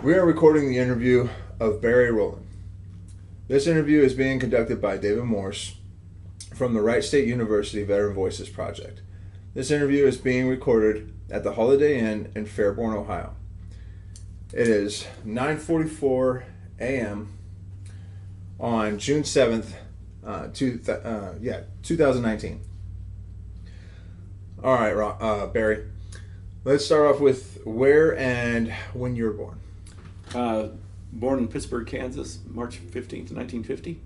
We are recording the interview of Barry Rowland. This interview is being conducted by David Morse from the Wright State University Veteran Voices Project. This interview is being recorded at the Holiday Inn in Fairborn, Ohio. It is 9:44 a.m. on June 7th, 2019. All right, Barry. Let's start off with where and when you were born. Born in Pittsburgh, Kansas, March 15th, 1950.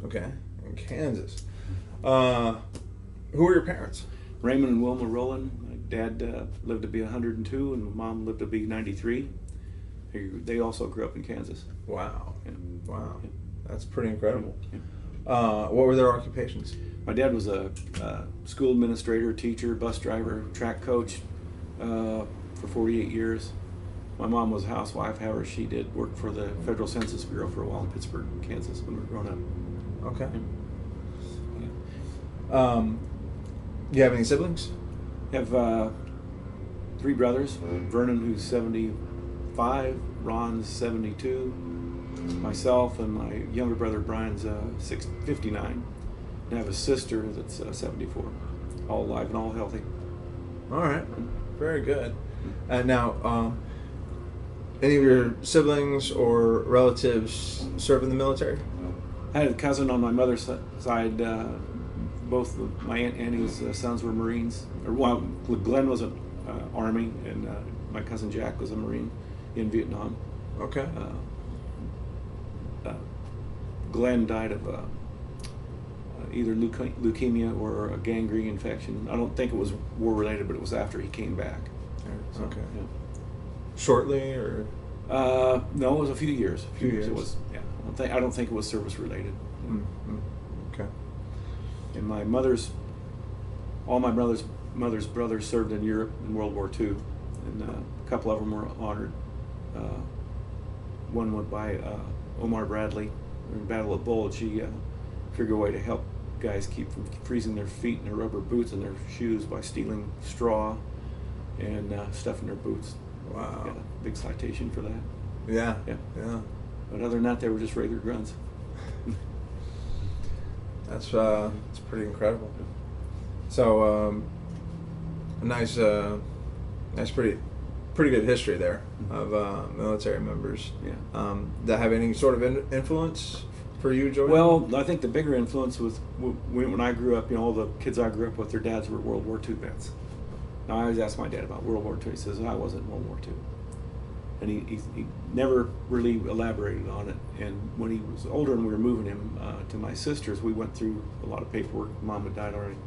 Okay, in Kansas. Who are your parents? Raymond and Wilma Rowland. My dad lived to be 102 and my mom lived to be 93. They also grew up in Kansas. Wow. Yeah. Wow. Yeah. That's pretty incredible. Yeah. What were their occupations? My dad was a school administrator, teacher, bus driver, track coach for 48 years. My mom was a housewife, however, she did work for the Federal Census Bureau for a while in Pittsburgh, Kansas, when we were growing up. Okay. Yeah. Do you have any siblings? I have 3 brothers. Vernon, who's 75, Ron's 72, myself, and my younger brother Brian's 59. And I have a sister that's 74, all alive and all healthy. All right. Very good. And now, any of your siblings or relatives serve in the military? I had a cousin on my mother's side. Both of my Aunt Annie's sons were Marines. Well, Glenn was an Army, and my cousin Jack was a Marine in Vietnam. Okay. Glenn died of either leukemia or a gangrene infection. I don't think it was war-related, but it was after he came back. So, Okay. Yeah. Shortly, or? No, it was a few years. A few years. Years. It was. Yeah. I don't think it was service-related. Mm-hmm. Okay. And all my mother's brothers served in Europe in World War II, and a couple of them were honored. One went by Omar Bradley in the Battle of Bulge. He figured a way to help guys keep from freezing their feet in their rubber boots and their shoes by stealing straw and stuff in their boots. Wow. Got a big citation for that. Yeah. Yeah. Yeah. But other than that, they were just regular grunts. That's pretty incredible. So, nice, pretty good history there of military members. Yeah. That have any sort of influence for you, Joey? Well, I think the bigger influence was when I grew up. All the kids I grew up with, their dads were World War II vets. Now I always ask my dad about World War II. He says I wasn't in World War II, and he never really elaborated on it. And when he was older and we were moving him to my sister's, we went through a lot of paperwork. Mom had died already,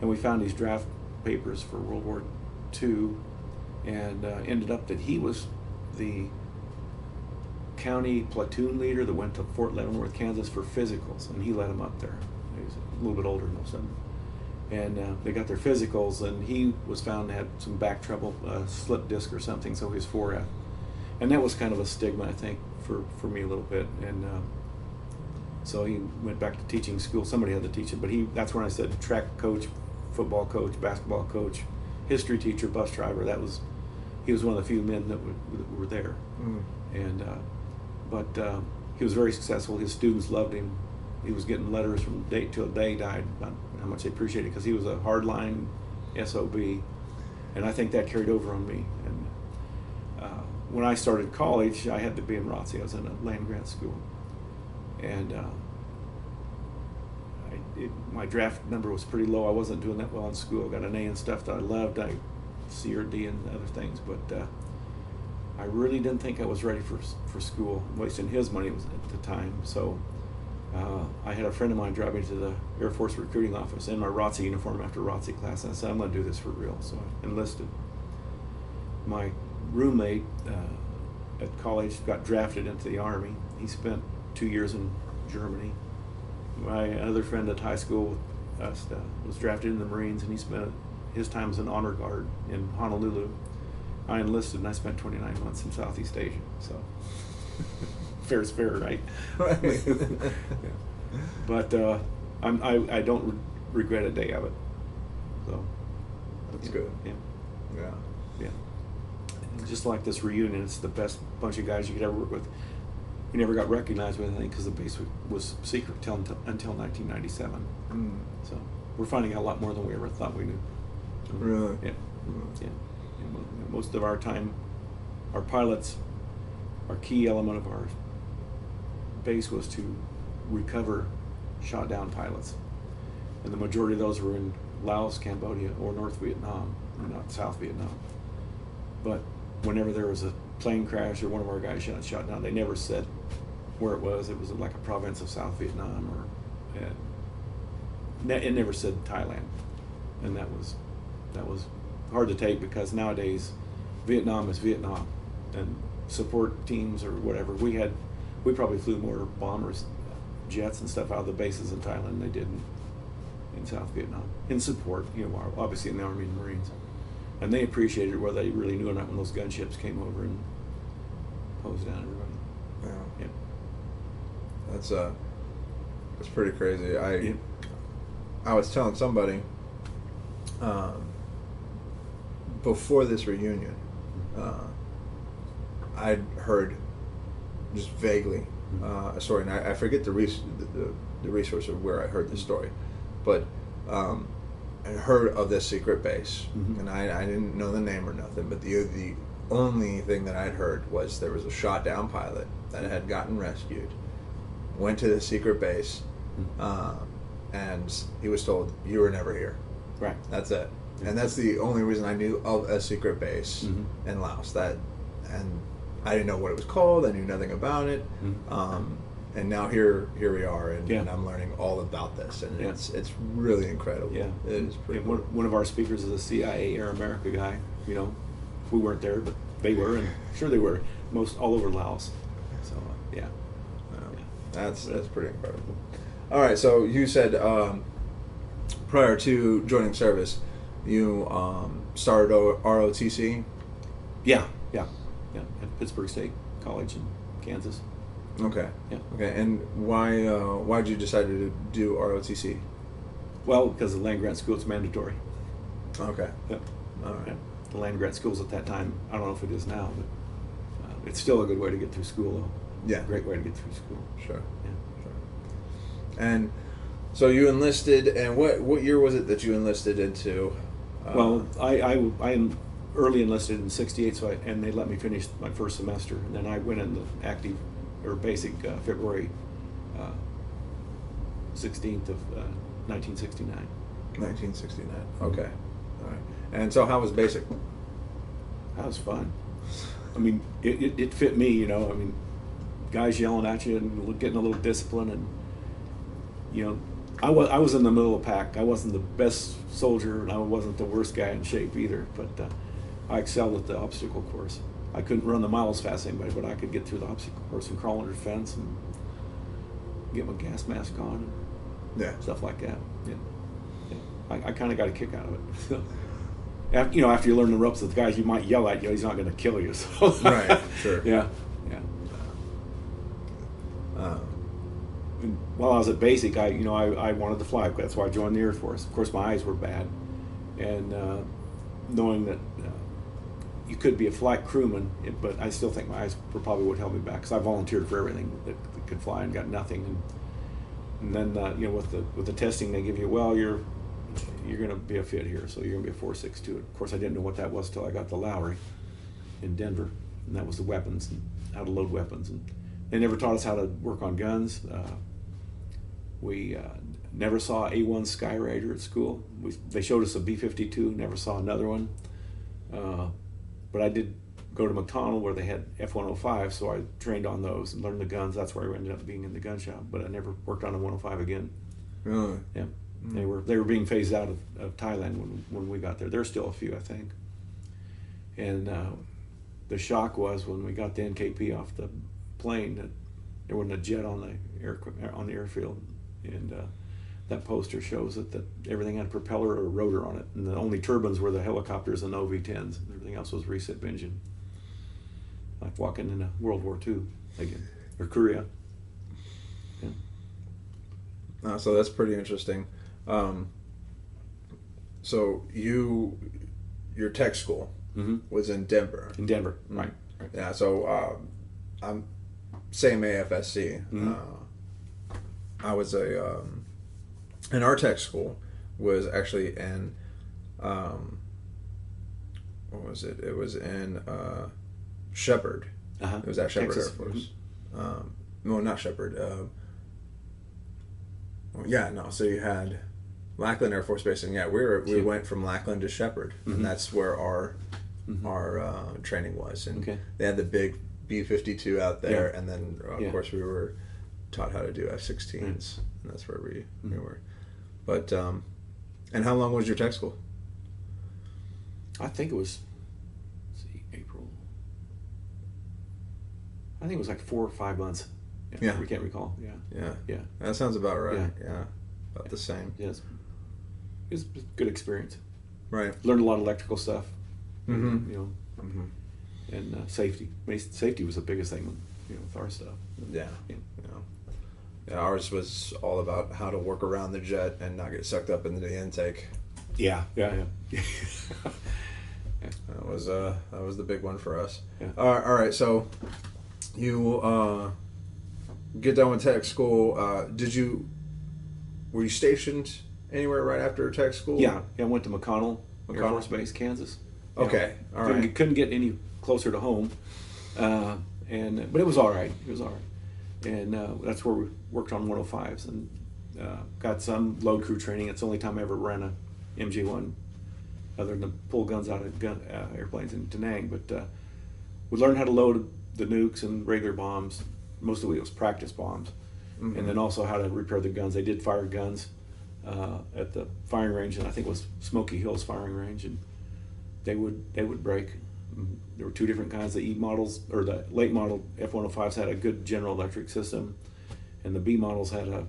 and we found these draft papers for World War II, and ended up that he was the county platoon leader that went to Fort Leavenworth, Kansas for physicals, and he led them up there. He was a little bit older than most of them. And they got their physicals, and he was found to have some back trouble, slip disc or something, so he was 4F. And that was kind of a stigma, I think, for me a little bit. And so he went back to teaching school. Somebody had to teach him, but that's when I said track coach, football coach, basketball coach, history teacher, bus driver. He was one of the few men that were there. Mm. And but he was very successful. His students loved him. He was getting letters from day till day died about how much they appreciated it, because he was a hardline SOB, and I think that carried over on me. And when I started college, I had to be in ROTC. I was in a land grant school, and my draft number was pretty low. I wasn't doing that well in school. I got an A in stuff that I loved. I C or D and other things, but I really didn't think I was ready for school. Wasting his money was at the time, so. I had a friend of mine drive me to the Air Force recruiting office in my ROTC uniform after ROTC class, and I said, I'm going to do this for real, so I enlisted. My roommate at college got drafted into the Army. He spent 2 years in Germany. My other friend at high school with us was drafted in the Marines, and he spent his time as an honor guard in Honolulu. I enlisted, and I spent 29 months in Southeast Asia, so... Fair's fair, right? Right. Yeah. But I don't regret a day of it. So That's yeah. good. Yeah. Yeah. Yeah. just like this reunion, it's the best bunch of guys you could ever work with. We never got recognized with anything because the base was secret until 1997. So we're finding out a lot more than we ever thought we knew. Really? Yeah. Yeah. And most of our time, our pilots, our key element of our base was to recover shot down pilots. And the majority of those were in Laos, Cambodia, or North Vietnam, not South Vietnam. But whenever there was a plane crash or one of our guys shot down, they never said where it was. It was like a province of South Vietnam, or it never said Thailand. And that was hard to take, because nowadays Vietnam is Vietnam, and support teams or whatever, we probably flew more bombers, jets and stuff out of the bases in Thailand than they did in South Vietnam in support, obviously in the Army and Marines. And they appreciated it, whether they really knew or not, when those gunships came over and hosed down everybody. Yeah. Yeah. That's pretty crazy. Yeah. I was telling somebody before this reunion, I'd heard just vaguely a story, and I forget the resource of where I heard the story, but I heard of this secret base, and I didn't know the name or nothing, but the only thing that I'd heard was there was a shot down pilot that had gotten rescued, went to the secret base, and he was told, "You were never here." Right. That's it. And that's the only reason I knew of a secret base in Laos. And I didn't know what it was called. I knew nothing about it. And now here we are, and I'm learning all about this, and it's really incredible. Yeah, it is pretty. Cool. One of our speakers is a CIA Air America guy. We weren't there, but they were, and sure they were. Most all over Laos. So that's pretty incredible. All right, so you said prior to joining service, you started ROTC. Yeah, at Pittsburgh State College in Kansas. Okay. Yeah. Okay, and why did you decide to do ROTC? Well, because the land grant school is mandatory. Okay. Yep. All right. Yeah. The land grant schools at that time, I don't know if it is now, but it's still a good way to get through school, though. Yeah. Great way to get through school. Sure. Yeah. Sure. And so you enlisted, and what year was it that you enlisted into? Well, I am early enlisted in '68, and they let me finish my first semester, and then I went into active or basic February 16th of 1969. 1969. Okay. All right. And so how was basic? That was fun. I mean, it fit me, guys yelling at you and getting a little discipline, and I was in the middle of the pack. I wasn't the best soldier, and I wasn't the worst guy in shape either, but I excelled at the obstacle course. I couldn't run the miles fast as anybody, but I could get through the obstacle course and crawl under the fence and get my gas mask on and stuff like that. Yeah. I kind of got a kick out of it. After you learn the ropes of the guys, you might yell at you, he's not going to kill you. So. Right, sure. Yeah. While I was at basic, I wanted to fly. That's why I joined the Air Force. Of course, my eyes were bad, and knowing that you could be a flight crewman, but I still think my eyes probably would help me back, because I volunteered for everything that could fly and got nothing. And then with the testing they give you, well, you're going to be a fit here, so you're going to be a 4.62. Of course, I didn't know what that was till I got to Lowry in Denver, and that was the weapons and how to load weapons. And they never taught us how to work on guns. We never saw A1 Skyraider at school. They showed us a B-52, never saw another one. But I did go to McDonald where they had F-105, so I trained on those and learned the guns. That's where I ended up being in the gun shop. But I never worked on a 105 again. Really? Yeah. They were being phased out of Thailand when we got there. There's still a few, I think. And the shock was when we got the NKP off the plane that there wasn't a jet on the airfield, and that poster shows that everything had a propeller or a rotor on it, and the only turbines were the helicopters and OV-10s. Everything else was recip engine. Like walking into World War II again, or Korea. Yeah. So that's pretty interesting. So your tech school, was in Denver. In Denver, right. Yeah, so I'm same AFSC. I was in our tech school was actually in what was it? It was in Shepherd. It was at Shepherd Texas. Air Force. No, not Shepherd. Yeah, no. So you had Lackland Air Force Base, and we went from Lackland to Shepherd, and that's where our training was. And they had the big B-52 out there, and then of course we were taught how to do F-16s, and that's where we were. But and how long was your tech school? I think it was April. I think it was like 4 or 5 months. Yeah, we can't recall. Yeah. That sounds about right. Yeah, about the same. Yes, it was a good experience. Right. Learned a lot of electrical stuff. You know, and safety. I mean, safety was the biggest thing, with our stuff. Yeah. Ours was all about how to work around the jet and not get sucked up into the intake. Yeah. That was the big one for us. Yeah. All right, so you get done with tech school. Were you stationed anywhere right after tech school? Yeah. I went to McConnell Air Force Base, Kansas. Okay, all right. Couldn't get any closer to home, but it was all right. And that's where we worked on 105s and got some load crew training. It's the only time I ever ran a MG1 other than to pull guns out of airplanes in Da Nang. But we learned how to load the nukes and regular bombs. Mostly it was practice bombs. And then also how to repair the guns. They did fire guns at the firing range, and I think it was Smoky Hills firing range, and they would break. There were 2 different kinds. The E models, or the late model F-105s, had a good General Electric system, and the B models had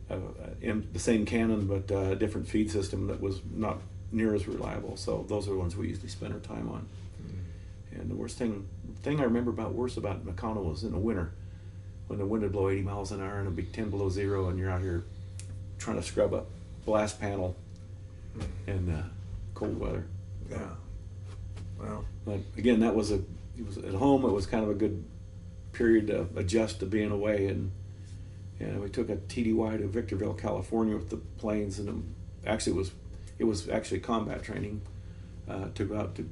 the same cannon but a different feed system that was not near as reliable. So those are the ones we usually spend our time on. And the thing I remember worst about McConnell was in the winter, when the wind would blow 80 miles an hour and it'd be 10 below zero, and you're out here trying to scrub a blast panel in cold weather. Yeah. Wow. But again, it was at home. It was kind of a good period to adjust to being away, and we took a TDY to Victorville, California, with the planes, and it was actually combat training to go out to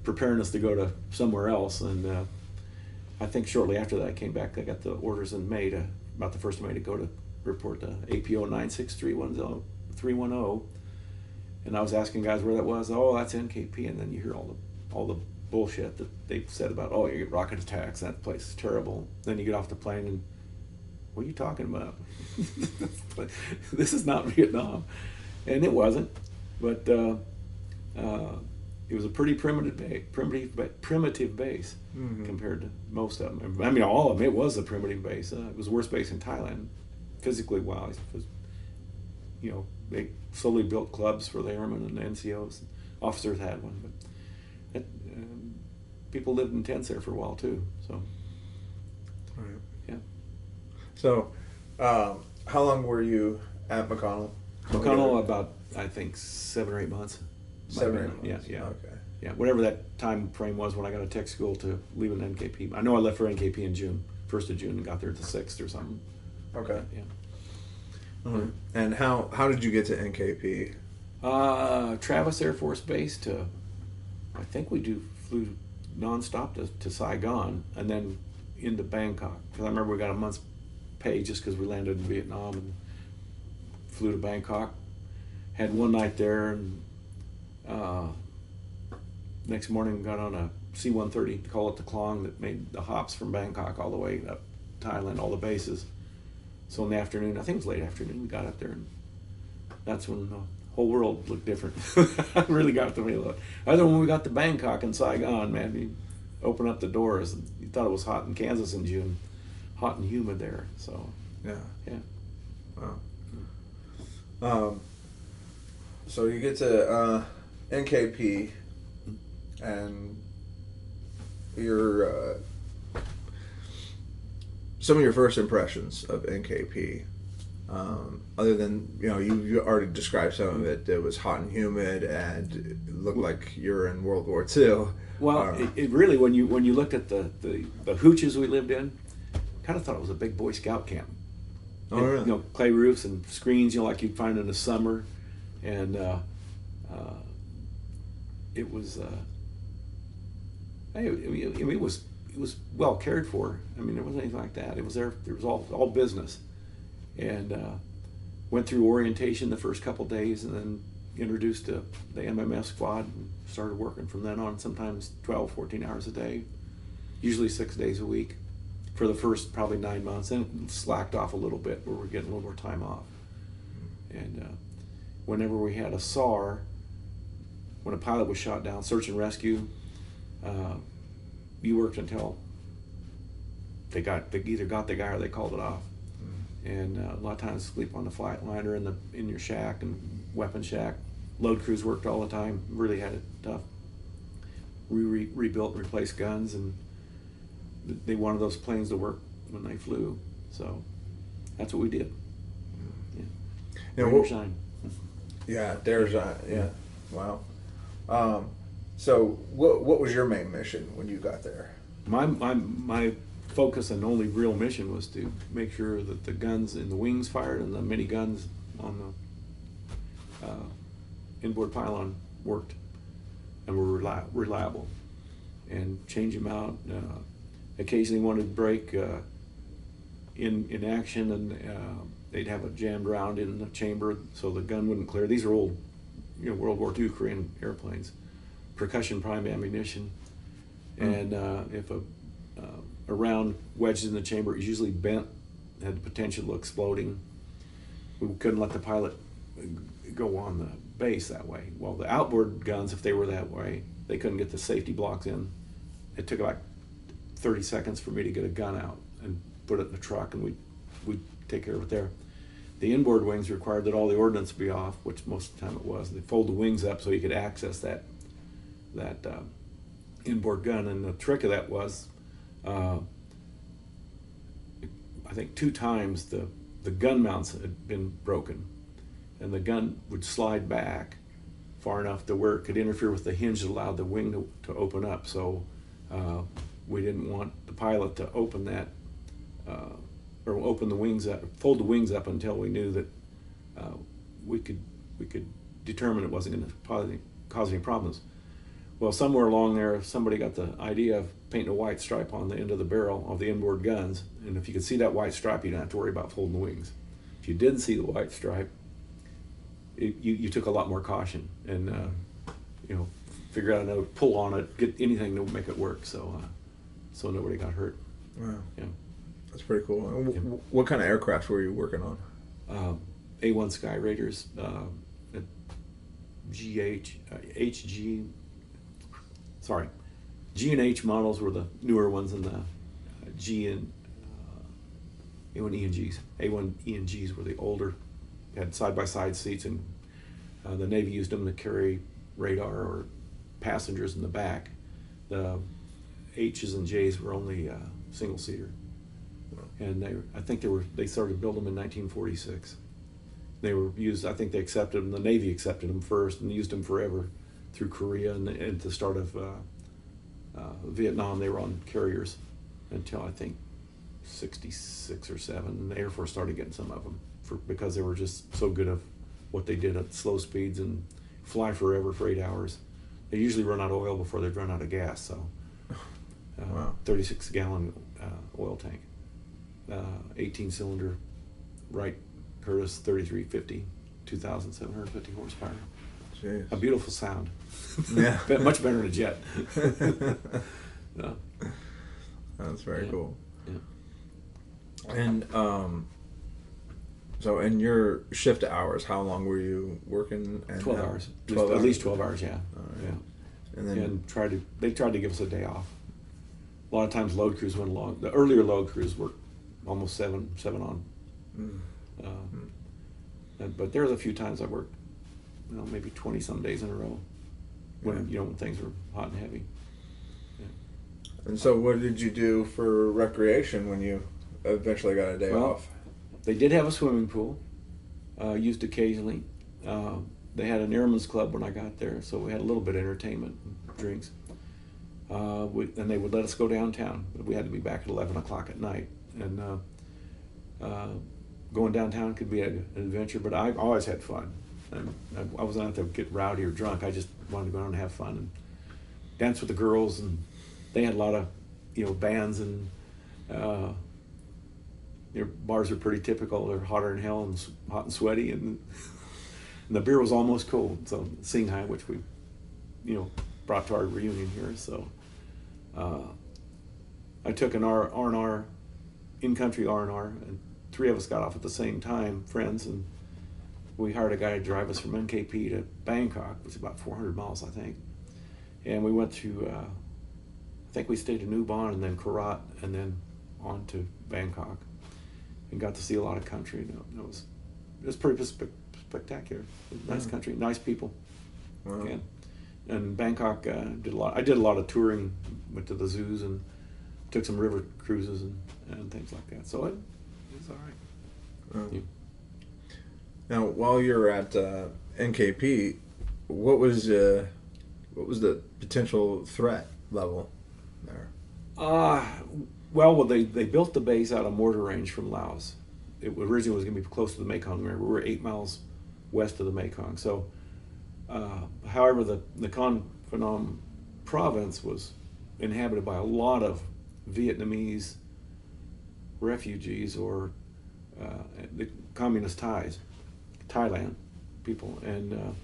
preparing us to go to somewhere else. And I think shortly after that I came back. I got the orders in May about the 1st of May to go to report to APO 96310, and I was asking guys where that was. Oh, that's NKP, and then you hear all the bullshit that they said about, oh, you get rocket attacks, that place is terrible. Then you get off the plane and, what are you talking about? This is not Vietnam. And it wasn't, but it was a pretty primitive base compared to most of them. I mean, all of them. It was a primitive base. It was the worst base in Thailand, physically wise. They slowly built clubs for the airmen and the NCOs. Officers had one, but people lived in tents there for a while too. So, right. Yeah. So, how long were you at McConnell? McConnell, about, I think, 7 or 8 months. 7 or 8 months. Yeah. Okay. Yeah, whatever that time frame was when I got to tech school to leave an NKP. I know I left for NKP in June, 1st of June, and got there the 6th or something. Okay. Yeah. Mm-hmm. And how did you get to NKP? Travis Air Force Base to, I think flew nonstop to Saigon, and then into Bangkok. Because I remember we got a month's pay just because we landed in Vietnam, and flew to Bangkok. Had one night there, and next morning got on a C-130, call it the Klong, that made the hops from Bangkok all the way up Thailand, all the bases. So in the afternoon, I think it was late afternoon, we got up there, and that's when the whole world looked different. I really got to me. Other than when we got to Bangkok and Saigon, man, you open up the doors, and you thought it was hot in Kansas in June, hot and humid there. So yeah. Wow. So you get to NKP, and some of your first impressions of NKP. Other than, you already described some of it. It was hot and humid, and it looked like you're in World War II. Well, it really, when you looked at the hooches we lived in, kind of thought it was a big Boy Scout camp. Oh, really? Clay roofs and screens, like you'd find in the summer, and it was. It was well cared for. I mean, there wasn't anything like that. It was there. It was all business, and went through orientation the first couple days, and then introduced to the MMS squad and started working from then on. Sometimes 12, 14 hours a day, usually 6 days a week, for the first probably 9 months. Then slacked off a little bit where we're getting a little more time off. And whenever we had a SAR, when a pilot was shot down, search and rescue. You worked until they either got the guy or they called it off. And a lot of times sleep on the flight liner in your shack and weapon shack. Load crews worked all the time. Really had it tough. We rebuilt and replaced guns, and they wanted those planes to work when they flew. So that's what we did. Yeah. Dare shine. Yeah, dare shine. Yeah. Wow. So what was your main mission when you got there? My focus and only real mission was to make sure that the guns in the wings fired and the mini guns on the inboard pylon worked and were reliable, and change them out. Occasionally wanted to break in action, and they'd have a jammed round in the chamber so the gun wouldn't clear. These are old World War II Korean airplanes. Percussion prime ammunition, and if a round wedged in the chamber, it was usually bent, had the potential of exploding. We couldn't let the pilot go on the base that way. Well, the outboard guns, if they were that way, they couldn't get the safety blocks in. It took like 30 seconds for me to get a gun out and put it in the truck, and we'd take care of it there. The inboard wings required that all the ordnance be off, which most of the time it was. They fold the wings up so you could access that inboard gun, and the trick of that was, I think 2 times the gun mounts had been broken, and the gun would slide back far enough to where it could interfere with the hinge that allowed the wing to open up. So we didn't want the pilot to open that or open the wings up, fold the wings up until we knew that we could determine it wasn't going to cause any problems. Well, somewhere along there, somebody got the idea of painting a white stripe on the end of the barrel of the inboard guns, and if you could see that white stripe, you didn't have to worry about folding the wings. If you didn't see the white stripe, you took a lot more caution, and figure out how to pull on it, get anything to make it work, so nobody got hurt. Wow. Yeah. That's pretty cool. What kind of aircraft were you working on? A1 Sky Raiders, G and H models were the newer ones, and the G and A1 E and Gs. A1 E and Gs were the older, had side-by-side seats, and the Navy used them to carry radar or passengers in the back. The H's and J's were only single-seater, and I think they started building them in 1946. They were used. I think they accepted them. The Navy accepted them first and used them forever through Korea, and at the start of Vietnam, they were on carriers until I think 66 or 7. And the Air Force started getting some of them because they were just so good at what they did at slow speeds and fly forever for 8 hours. They usually run out of oil before they'd run out of gas. So, wow. 36-gallon oil tank, 18-cylinder Wright Curtis 3350, 2,750 horsepower. Jeez. A beautiful sound. Yeah. Much better than a jet. Yeah. That's very cool. Yeah. And so in your shift hours, how long were you working? And 12 hours. 12 At hours. least 12 hours, yeah. Right. Yeah. And then They tried to give us a day off. A lot of times load crews went long. The earlier load crews worked almost seven on. But there was a few times I worked, maybe 20-some days in a row when when things were hot and heavy. Yeah. And so what did you do for recreation when you eventually got a day off? They did have a swimming pool, used occasionally. They had an airman's club when I got there, so we had a little bit of entertainment, and drinks. And they would let us go downtown, but we had to be back at 11 o'clock at night. And going downtown could be an adventure, but I always had fun. And I wasn't out to get rowdy or drunk. I just wanted to go out and have fun and dance with the girls. And they had a lot of, bands, and their bars are pretty typical. They're hotter than hell and hot and sweaty, and the beer was almost cold. So Singhai, which we, brought to our reunion here. So I took an R&R, in-country R&R, and 3 of us got off at the same time, friends, and we hired a guy to drive us from NKP to Bangkok, which is about 400 miles, I think. And we went to, I think we stayed in Ubon and then Korat and then on to Bangkok, and got to see a lot of country. It was pretty spectacular. Nice country, nice people. Wow. And Bangkok, I did a lot of touring, went to the zoos and took some river cruises and things like that. So it was all right. Yeah. Now, while you're at NKP, what was the potential threat level there? Well, they built the base out of mortar range from Laos. It originally was going to be close to the Mekong River. We're 8 miles west of the Mekong. So, however, the Con Phnom province was inhabited by a lot of Vietnamese refugees or the communist Thailand people, and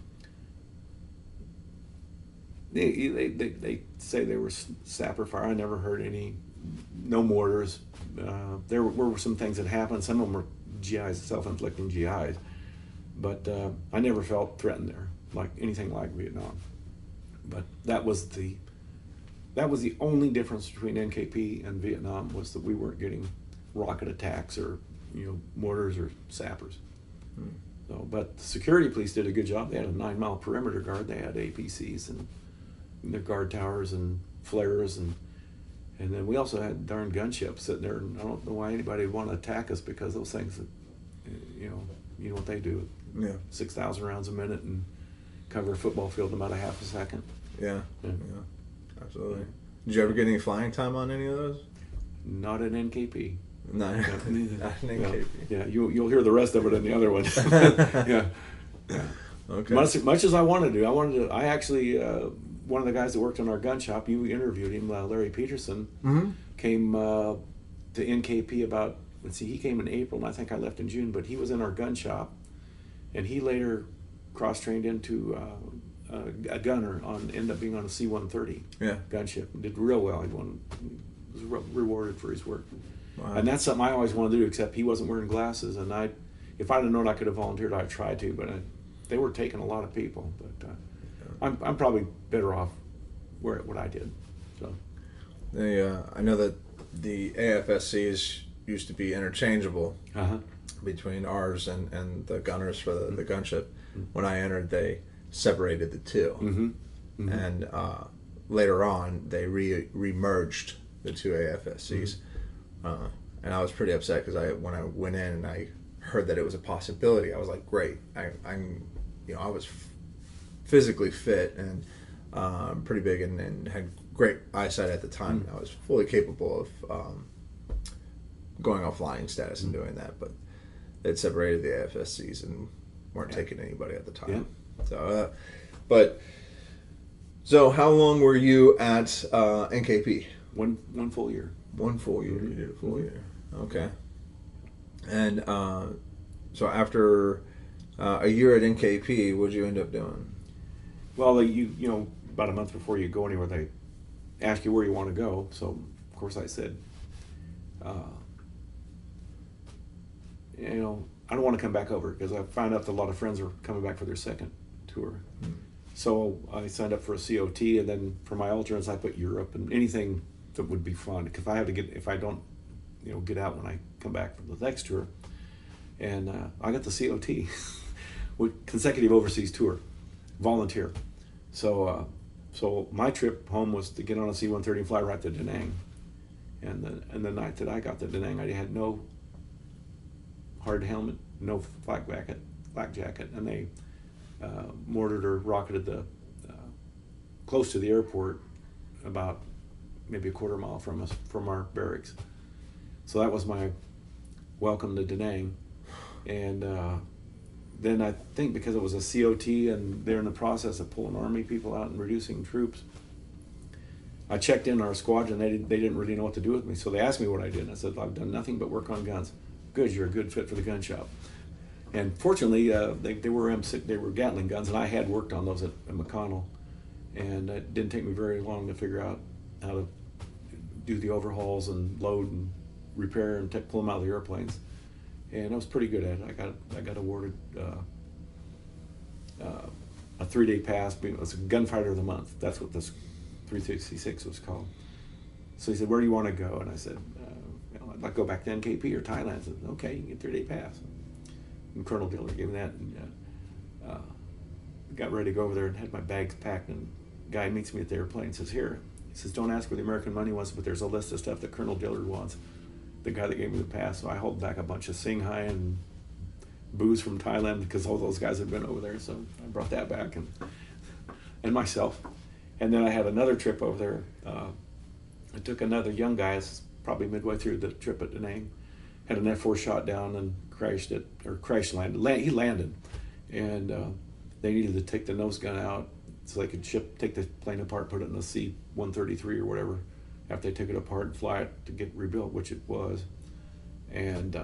they say they were sapper fire. I never heard no mortars. There were some things that happened. Some of them were GIs, self-inflicting GIs, but I never felt threatened there, like anything like Vietnam. But that was the only difference between NKP and Vietnam, was that we weren't getting rocket attacks or mortars or sappers. So, but the security police did a good job. They had a 9-mile perimeter guard. They had APCs and their guard towers and flares, and then we also had darn gunships sitting there. And I don't know why anybody would want to attack us, because those things that you know what they do. 6,000 rounds a minute and cover a football field in about a half a second. Yeah. Absolutely. Did you ever get any flying time on any of those? Not at NKP. Not in NKP. Yeah, you'll hear the rest of it in the other one. Yeah. Okay. Much as I wanted to. I actually, one of the guys that worked on our gun shop, you interviewed him, Larry Peterson, came to NKP about, he came in April, and I think I left in June, but he was in our gun shop, and he later cross-trained into a gunner, ended up being on a C-130 gunship, and did real well. He was rewarded for his work. Wow. And that's something I always wanted to do, except he wasn't wearing glasses, and if I'd have known I could have volunteered, I'd tried to, but they were taking a lot of people. But I'm probably better off what I did. So I know that the AFSCs used to be interchangeable between ours and the gunners for the gunship. When I entered, they separated the two, and later on they re-merged the two AFSCs. And I was pretty upset, because when I went in and I heard that it was a possibility, I was like, great. I was physically fit and pretty big and had great eyesight at the time. I was fully capable of going off flying status and doing that, but they'd separated the AFSCs and weren't taking anybody at the time. So how long were you at NKP? One full year. 1 full year. You did a full year. Okay. And so after a year at NKP, what did you end up doing? Well, about a month before you go anywhere, they ask you where you want to go. So, of course, I said, I don't want to come back over, because I found out that a lot of friends are coming back for their second tour. So I signed up for a COT, and then for my alternates, I put Europe and anything that would be fun, because if I don't get out when I come back for the next tour. And I got the COT with consecutive overseas tour, volunteer. So my trip home was to get on a C-130 and fly right to Da Nang. And the night that I got to Da Nang, I had no hard helmet, no flak jacket, and they mortared or rocketed the close to the airport, about maybe a quarter mile from us, from our barracks. So that was my welcome to Da Nang. And then I think because it was a COT and they're in the process of pulling Army people out and reducing troops, I checked in our squadron. They didn't really know what to do with me, so they asked me what I did. And I said, I've done nothing but work on guns. Good, you're a good fit for the gun shop. And fortunately, they were Gatling guns, and I had worked on those at McConnell. And it didn't take me very long to figure out how to do the overhauls and load and repair and pull them out of the airplanes. And I was pretty good at it. I got awarded a 3-day pass. It was a gunfighter of the month. That's what this 366 was called. So he said, "Where do you want to go?" And I said, "I'd like to go back to NKP or Thailand." I said, "Okay, you can get a 3-day pass." And Colonel Diller gave me that, and got ready to go over there and had my bags packed. And the guy meets me at the airplane and says, "Here," he says, "don't ask where the American money was, but there's a list of stuff that Colonel Dillard wants." The guy that gave me the pass. So I hauled back a bunch of Singhai and booze from Thailand because all those guys had been over there. So I brought that back and myself. And then I had another trip over there. I took another young guy, probably midway through the trip at Da Nang, had an F-4 shot down and crash landed. He landed, and they needed to take the nose gun out so they could take the plane apart, put it in a C-133 or whatever, after they took it apart and fly it to get rebuilt, which it was. And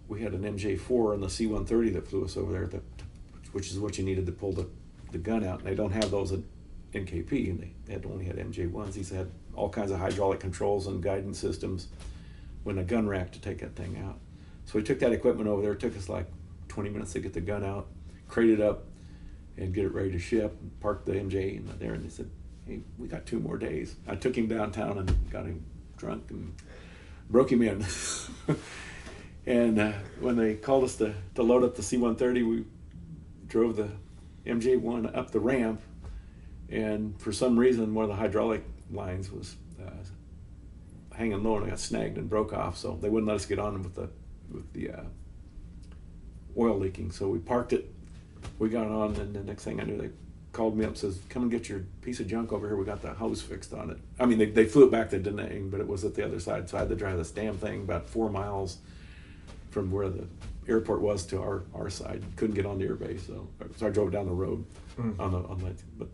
we had an MJ-4 on the C-130 that flew us over there, which is what you needed to pull the gun out. And they don't have those at NKP, and they only had MJ-1s. These had all kinds of hydraulic controls and guidance systems when a gun rack to take that thing out. So we took that equipment over there. It took us like 20 minutes to get the gun out, crate it up, and get it ready to ship. Parked the MJ in there, and they said, "Hey, we got 2 more days." I took him downtown and got him drunk and broke him in. And when they called us to load up the C-130, we drove the MJ-1 up the ramp, and for some reason one of the hydraulic lines was hanging low, and I got snagged and broke off, so they wouldn't let us get on with the oil leaking. So we parked it, we got on, and the next thing I knew, they called me up and says, "Come and get your piece of junk over here. We got the hose fixed on it." I mean, they flew it back to Da Nang, but it was at the other side, so I had to drive this damn thing about 4 miles from where the airport was to our side. Couldn't get on the airbase, so I drove down the road on the. But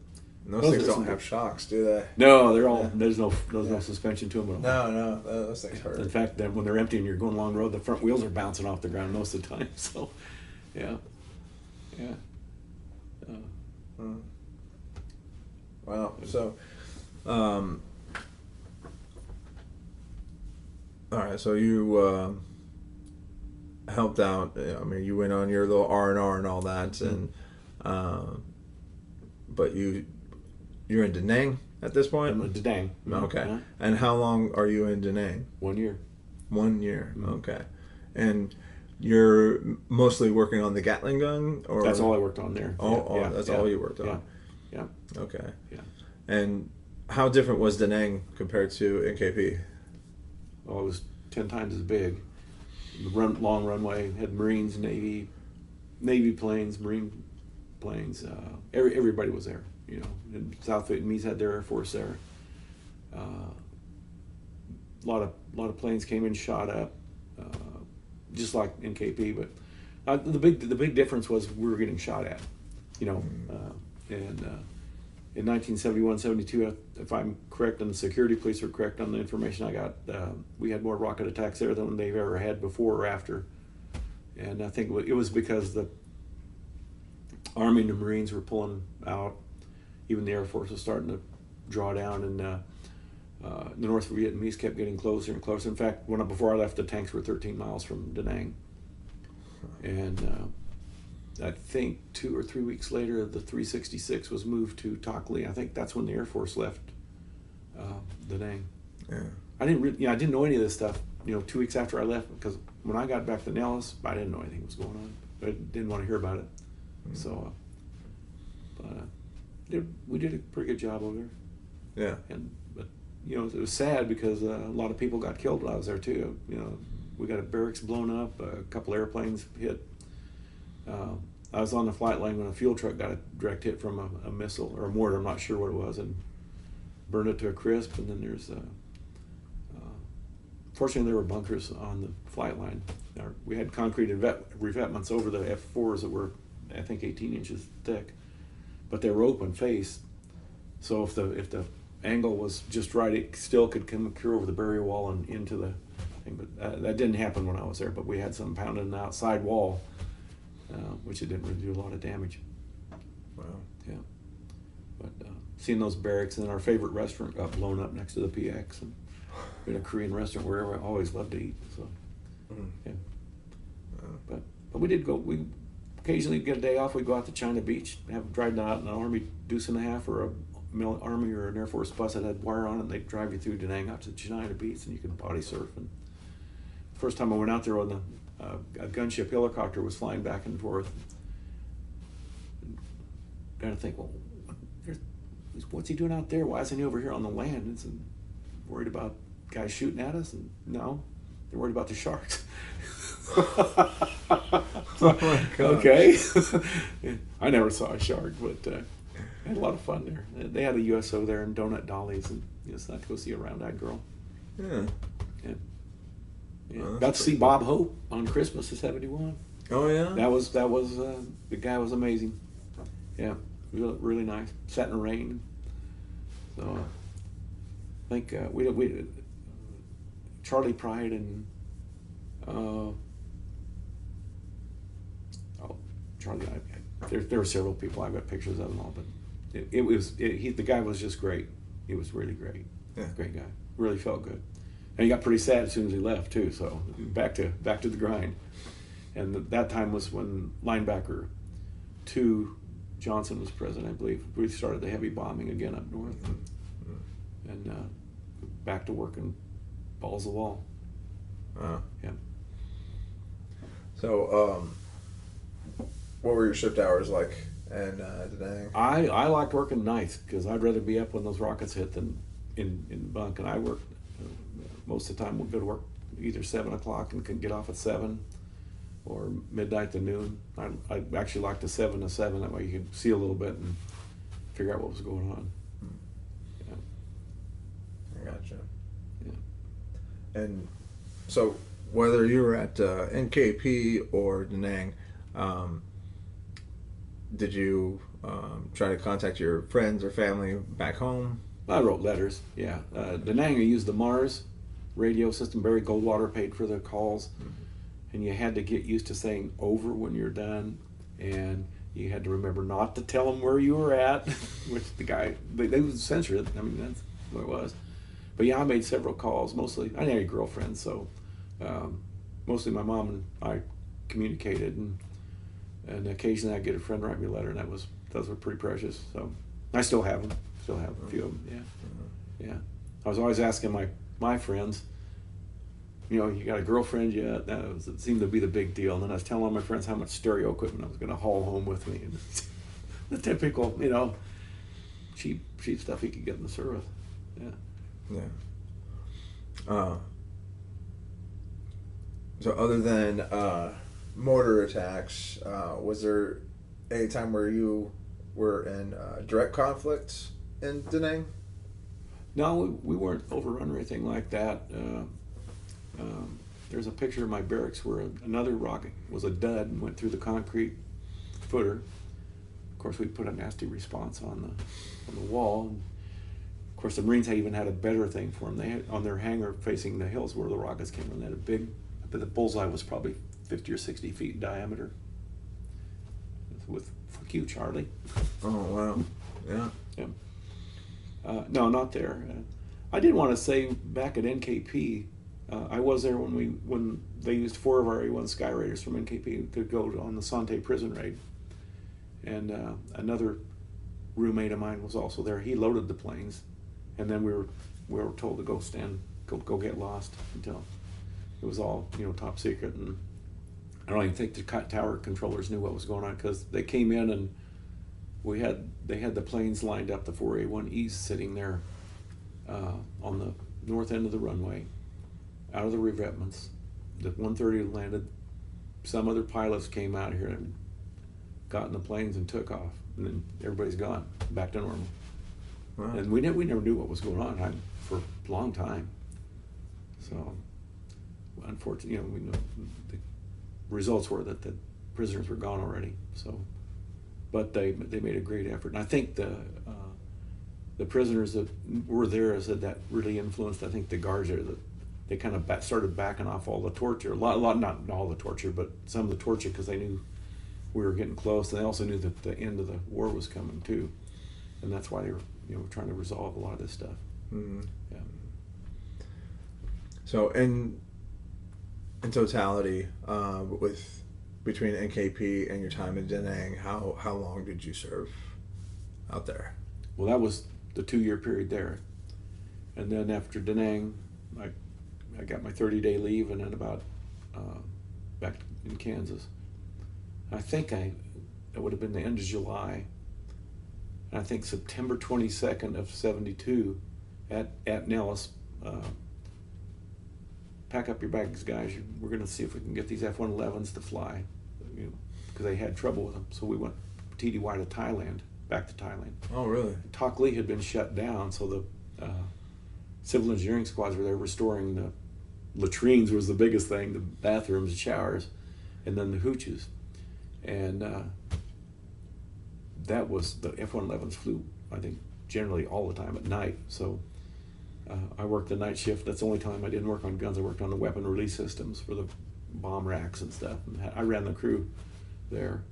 and those things don't have shocks, do they? No, they're all there's no suspension to them at all. No, those things hurt. In fact, when they're empty and you're going along the road, the front wheels are bouncing off the ground most of the time. So, yeah. Wow. So, all right. So you helped out. I mean, you went on your little R&R and all that, and but you're in Da Nang at this point. I'm in Da Nang. Okay. Yeah. And how long are you in Da Nang? 1 year. 1 year. Mm-hmm. Okay. And you're mostly working on the Gatling gun, or that's all I worked on there. That's all you worked on. Yeah. Okay. Yeah. And how different was Da Nang compared to NKP? Oh, it was 10 times as big. Long runway, had Marines, Navy planes, Marine planes. Everybody was there. You know, and South Vietnamese had their Air Force there. A lot of planes came in, shot up, just like NKP. But the big difference was we were getting shot at. You know, and in 1971, 72, if I'm correct, and the security police are correct on the information I got, we had more rocket attacks there than they've ever had before or after. And I think it was because the Army and the Marines were pulling out. Even the Air Force was starting to draw down, and the North Vietnamese kept getting closer and closer. In fact, before I left, the tanks were 13 miles from Da Nang. And I think 2 or 3 weeks later, the 366 was moved to Tak Ly. I think that's when the Air Force left Da Nang. Yeah. I didn't know any of this stuff. 2 weeks after I left, because when I got back to Nellis, I didn't know anything was going on. I didn't want to hear about it. Mm-hmm. So, we did a pretty good job over there. Yeah. But it was sad because a lot of people got killed while I was there too. we got a barracks blown up, a couple airplanes hit. I was on the flight line when a fuel truck got a direct hit from a missile or a mortar, I'm not sure what it was, and burned it to a crisp. And then there's fortunately there were bunkers on the flight line. We had concrete revetments over the F4s that were, I think, 18 inches thick, but they were open face, so if the angle was just right, it still could come cure over the barrier wall and into the thing. But that didn't happen when I was there. But we had some pounding the outside wall, which it didn't really do a lot of damage. Wow. Yeah. But seeing those barracks, and then our favorite restaurant got blown up next to the PX, and we had a Korean restaurant where I always loved to eat. So yeah. But we did go. We occasionally get a day off. We go out to China Beach, drive out in an Army deuce and a half or a Army or an Air Force bus that had wire on it, and they'd drive you through Da Nang out to China Beach, and you could body surf. And the first time I went out there, on a gunship helicopter was flying back and forth. And kind of think, well, what's he doing out there? Why isn't he over here on the land? And worried about guys shooting at us? And no, they're worried about the sharks. Oh my God. Okay. I never saw a shark, but I had a lot of fun there. They had a USO there and donut dollies, and it's not to go see a round-eyed girl. Yeah. Yeah. Oh, Got to see Bob Hope on Christmas of '71. Oh yeah. That was the guy was amazing. Yeah, really, really nice. Sat in the rain. So I think we Charlie Pride and Charlie. There were several people. I've got pictures of them all, but the guy was just great. He was really great. Yeah. Great guy. Really felt good. And he got pretty sad as soon as he left too. So back to the grind. And that time was when linebacker 2 Johnson was president, I believe. We started the heavy bombing again up north, and back to working balls of the wall. Yeah. So, what were your shift hours like? And Da Nang? I liked working nights because I'd rather be up when those rockets hit than in bunk. And I worked most of the time. We'll go to work either 7 o'clock and can get off at 7, or midnight to noon. I actually liked the 7 to 7. That way you could see a little bit and figure out what was going on. Yeah. I gotcha. Yeah. And so, whether you were at NKP or Da Nang, did you try to contact your friends or family back home? I wrote letters, yeah. Da Nang used the Mars radio system. Barry Goldwater paid for the calls, and you had to get used to saying over when you're done, and you had to remember not to tell them where you were at, which the guy, they would censor it. I mean, that's what it was. But yeah, I made several calls. Mostly, I didn't have a girlfriend, so mostly my mom and I communicated, and occasionally I'd get a friend write me a letter, and those were pretty precious. So I still have them. Still have a few of them. Yeah, yeah. I was always asking my friends, you got a girlfriend yet? It seemed to be the big deal. And then I was telling all my friends how much stereo equipment I was going to haul home with me. And the typical, cheap stuff you could get in the service. Yeah. Yeah. So other than mortar attacks, was there any time where you were in direct conflict in Da Nang? No, we weren't overrun or anything like that. There's a picture of my barracks where another rocket was a dud and went through the concrete footer. Of course, we put a nasty response on the wall. And of course, the Marines even had a better thing for them. They had on their hangar facing the hills where the rockets came from. They had the bullseye was probably 50 or 60 feet in diameter. With "fuck you, Charlie." Oh wow! Yeah. Yeah. No, not there. I did want to say back at NKP, I was there when they used 4 of our A1 Sky Raiders from NKP to go on the Sante prison raid, and another roommate of mine was also there. He loaded the planes, and then we were told to go get lost until it was all top secret. And I don't even think the tower controllers knew what was going on, because they came in and they had the planes lined up, the 4A1Es sitting there on the north end of the runway, out of the revetments, the 130 landed. Some other pilots came out here and got in the planes and took off, and then everybody's gone back to normal. Wow. And we never knew what was going on for a long time. So, unfortunately, we know the results were that the prisoners were gone already. So, but they made a great effort, and I think the prisoners that were there said that really influenced. I think the guards there, that they kind of started backing off all the torture. A lot, not all the torture, but some of the torture, because they knew we were getting close, and they also knew that the end of the war was coming too, and that's why they were trying to resolve a lot of this stuff. Mm-hmm. Yeah. So in totality, between NKP and your time in Da Nang, how long did you serve out there? Well, that was the 2-year period there, and then after Da Nang, I got my 30-day leave, and then about back in Kansas. I think it would have been the end of July. And I think September 22nd of '72 at Nellis. Pack up your bags, guys. We're going to see if we can get these F-111s to fly, because they had trouble with them. So we went TDY to Thailand, back to Thailand. Oh, really? Tok Lee had been shut down, so the civil engineering squads were there restoring the latrines was the biggest thing, the bathrooms, the showers, and then the hooches. And that was, the F-111s flew, I think, generally all the time at night. So I worked the night shift. That's the only time I didn't work on guns. I worked on the weapon release systems for the bomb racks and stuff. And I ran the crew there.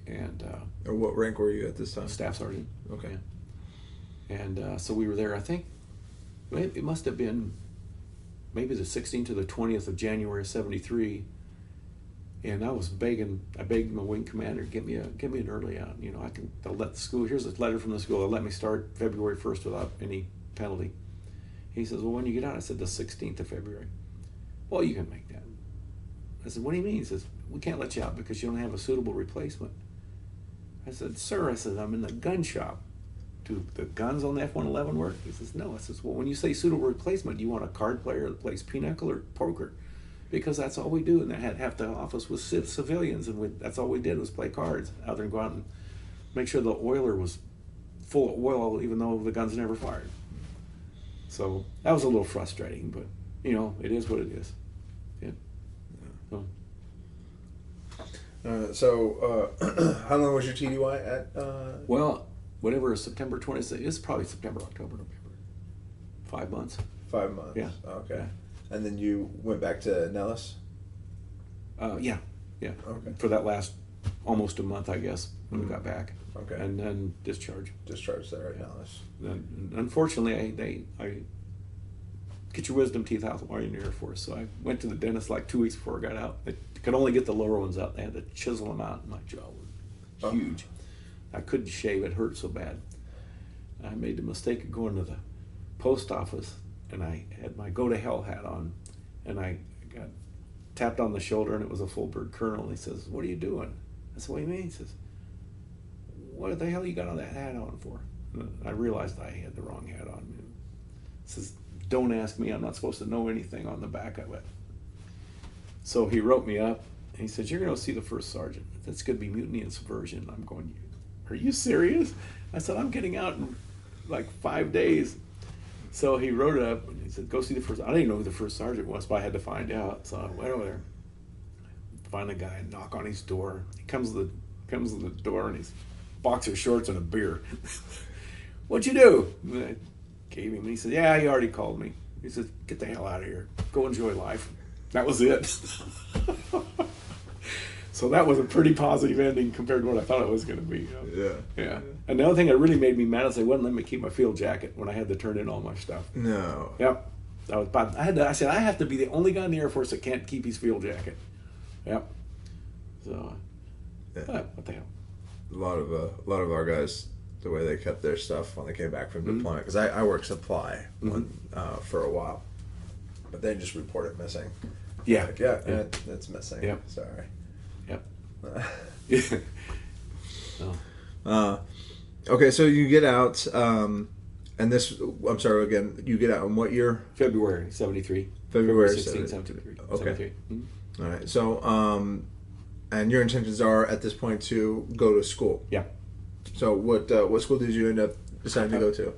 And what rank were you at this time? Staff sergeant. Okay. Yeah. And so we were there, I think, it must have been maybe the 16th to the 20th of January of '73. And I begged my wing commander, get me an early out. They'll let the school, here's a letter from the school, they'll let me start February 1st without any penalty. He says, well, when you get out? I said, the 16th of February. Well, you can make that. I said, what do you mean? He says, we can't let you out because you don't have a suitable replacement. I said, sir, I'm in the gun shop. Do the guns on the F-111 work? He says, no. I says, well, when you say suitable replacement, do you want a card player that plays pinochle or poker? Because that's all we do, and half the office was civilians, and that's all we did was play cards out there and go out and make sure the oiler was full of oil, even though the guns never fired. So that was a little frustrating, but it is what it is. Yeah. So how long was your TDY at? Well, whatever September 26th, it's probably September, October, November. 5 months. 5 months. Yeah. Okay. Yeah. And then you went back to Nellis? Yeah. Okay. For that last almost a month, I guess, when we got back. Okay. And then discharge. Discharged there at Nellis. And unfortunately, I get your wisdom teeth out while you're in the Air Force. So I went to the dentist like 2 weeks before I got out. They could only get the lower ones out. They had to chisel them out, and my jaw was huge. I couldn't shave. It hurt so bad. I made the mistake of going to the post office, and I had my go to hell hat on, and I got tapped on the shoulder, and it was a full bird colonel, and he says, what are you doing? I said, what do you mean? He says, what the hell you got on that hat on for? And I realized I had the wrong hat on. He says, don't ask me, I'm not supposed to know anything on the back of it. So he wrote me up, and he said, you're going to see the first sergeant. That's going to be mutiny and subversion. I'm going, are you serious? I said, I'm getting out in like 5 days. So he wrote it up, and he said, go see the first. I didn't even know who the first sergeant was, but I had to find out. So I went over there, find a guy, knock on his door. He comes to the door in his boxer shorts and a beer. What'd you do? And I gave him, and he said, yeah, he already called me. He said, get the hell out of here. Go enjoy life. That was it. So that was a pretty positive ending compared to what I thought it was going to be. Yeah. And the other thing that really made me mad is they wouldn't let me keep my field jacket when I had to turn in all my stuff. No. Yep. That was bad. I said I have to be the only guy in the Air Force that can't keep his field jacket. Yep. So, what the hell? A lot of our guys, the way they kept their stuff when they came back from deployment, because I worked supply for a while, but they just report it missing. Yeah. Like, it's missing. Yep. Sorry. Yep. Okay, so you get out, and And this, I'm sorry, again, you get out in what year? February 73. February 16, 73. Okay. 73. Mm-hmm. All right. So, and your intentions are at this point to go to school. Yeah. So what school did you end up deciding to go to?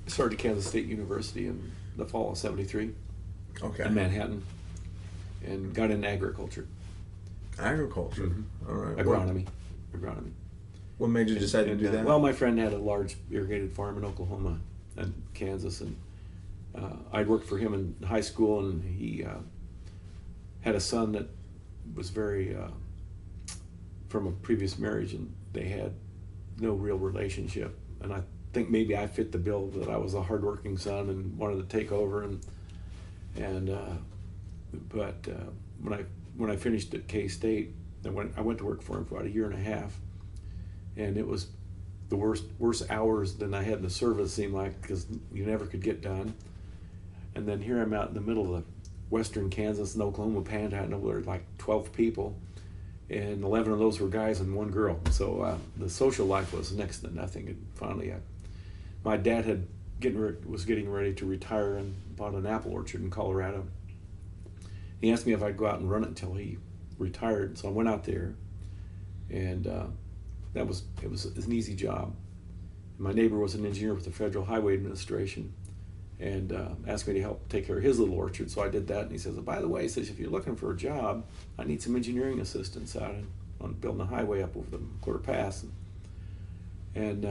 I started Kansas State University in the fall of 73. Okay. In Manhattan. And got into agriculture. Agriculture. Mm-hmm. All right. Agronomy. What made you decide to do that? Well, my friend had a large irrigated farm in Oklahoma and Kansas, and I'd worked for him in high school, and he had a son that was very from a previous marriage, and they had no real relationship. And I think maybe I fit the bill that I was a hardworking son and wanted to take over, but when I finished at K-State, I went to work for him for about a year and a half, and it was the worst hours than I had in the service, seemed like, because you never could get done. And then here I'm out in the middle of the western Kansas and Oklahoma Panhandle, where like 12 people, and 11 of those were guys and 1 girl. So the social life was next to nothing. And finally, my dad was getting ready to retire and bought an apple orchard in Colorado. He asked me if I'd go out and run it until he retired. So I went out there, and it was an easy job. My neighbor was an engineer with the Federal Highway Administration, and asked me to help take care of his little orchard. So I did that, and he says, by the way, he says, if you're looking for a job, I need some engineering assistants out on building a highway up over the McClure Pass. And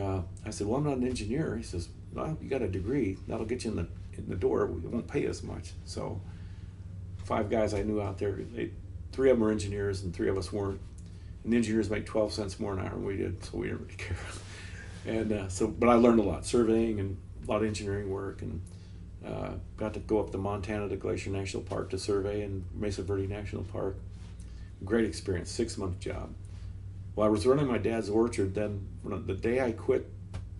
I said, well, I'm not an engineer. He says, well, you got a degree. That'll get you in the door. It won't pay as much. So 5 guys I knew out there, 3 of them were engineers and 3 of us weren't. And the engineers make 12 cents more an hour than we did, so we didn't really care. And but I learned a lot, surveying and a lot of engineering work, and got to go up to Montana to Glacier National Park to survey, and Mesa Verde National Park. Great experience, 6-month job. Well, I was running my dad's orchard. Then the day I quit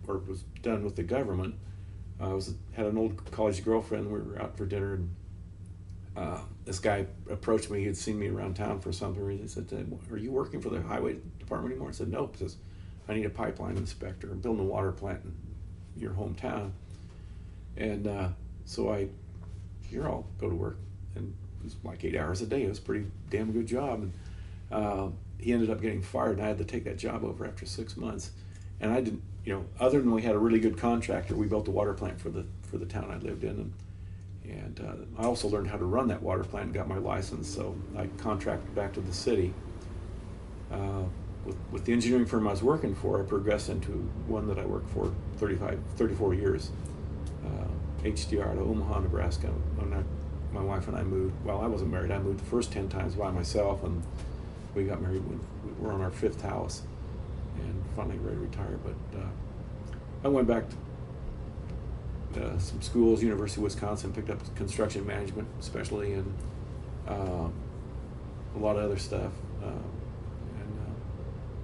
or was done with the government, I had an old college girlfriend. We were out for dinner, and this guy approached me. He had seen me around town for something. He said, are you working for the highway department anymore? I said, no. He says, I need a pipeline inspector. I'm building a water plant in your hometown. And so I'll go to work. And it was like 8 hours a day. It was a pretty damn good job. And he ended up getting fired, and I had to take that job over after 6 months. And I didn't, other than we had a really good contractor, we built a water plant for the town I lived in. And I also learned how to run that water plant and got my license, so I contracted back to the city. With the engineering firm I was working for, I progressed into one that I worked for 34 years, HDR to Omaha, Nebraska. When my wife and I moved, well, I wasn't married. I moved the first 10 times by myself, and we got married when we were on our 5th house and finally ready to retire. But I went back to some schools, University of Wisconsin, picked up construction management especially, and a lot of other stuff, and